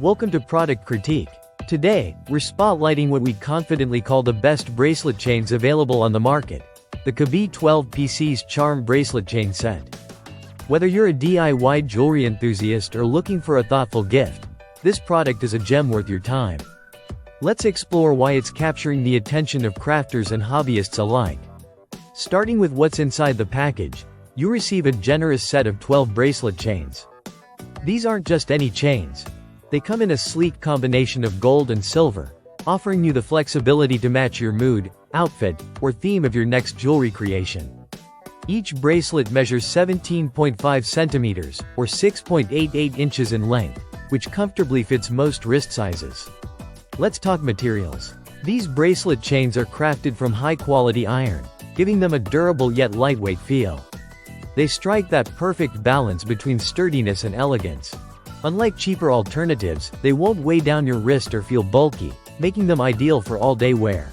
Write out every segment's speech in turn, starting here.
Welcome to Product Critique. Today, we're spotlighting what we confidently call the best bracelet chains available on the market, the Cobee 12 pieces charm bracelet chain set. Whether you're a DIY jewelry enthusiast or looking for a thoughtful gift, this product is a gem worth your time. Let's explore why it's capturing the attention of crafters and hobbyists alike. Starting with what's inside the package, you receive a generous set of 12 bracelet chains. These aren't just any chains. They come in a sleek combination of gold and silver, offering you the flexibility to match your mood, outfit, or theme of your next jewelry creation. Each bracelet measures 17.5 centimeters, or 6.88 inches in length, which comfortably fits most wrist sizes. Let's talk materials. These bracelet chains are crafted from high-quality iron, giving them a durable yet lightweight feel. They strike that perfect balance between sturdiness and elegance. Unlike cheaper alternatives, they won't weigh down your wrist or feel bulky, making them ideal for all-day wear.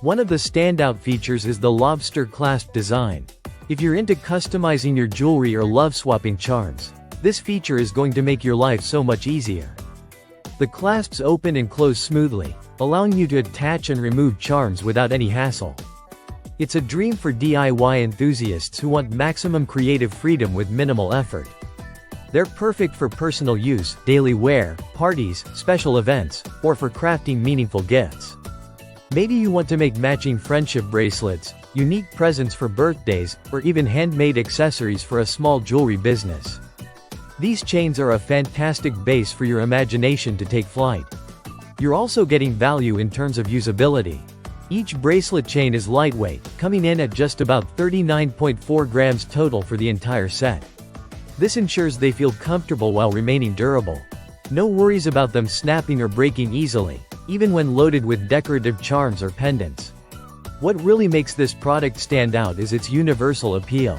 One of the standout features is the lobster clasp design. If you're into customizing your jewelry or love swapping charms, this feature is going to make your life so much easier. The clasps open and close smoothly, allowing you to attach and remove charms without any hassle. It's a dream for DIY enthusiasts who want maximum creative freedom with minimal effort. They're perfect for personal use, daily wear, parties, special events, or for crafting meaningful gifts. Maybe you want to make matching friendship bracelets, unique presents for birthdays, or even handmade accessories for a small jewelry business. These chains are a fantastic base for your imagination to take flight. You're also getting value in terms of usability. Each bracelet chain is lightweight, coming in at just about 39.4 grams total for the entire set. This ensures they feel comfortable while remaining durable. No worries about them snapping or breaking easily, even when loaded with decorative charms or pendants. What really makes this product stand out is its universal appeal.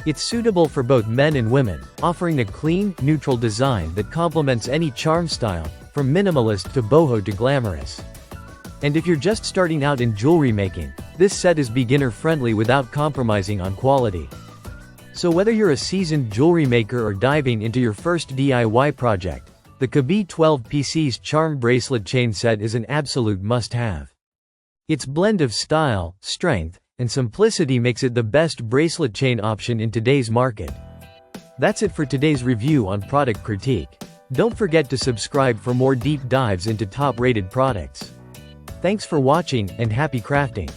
It's suitable for both men and women, offering a clean, neutral design that complements any charm style, from minimalist to boho to glamorous. And if you're just starting out in jewelry making, this set is beginner-friendly without compromising on quality. So whether you're a seasoned jewelry maker or diving into your first DIY project, the Cobee 12 pieces charm bracelet chain set is an absolute must-have. Its blend of style, strength, and simplicity makes it the best bracelet chain option in today's market. That's it for today's review on Product Critique. Don't forget to subscribe for more deep dives into top-rated products. Thanks for watching, and happy crafting!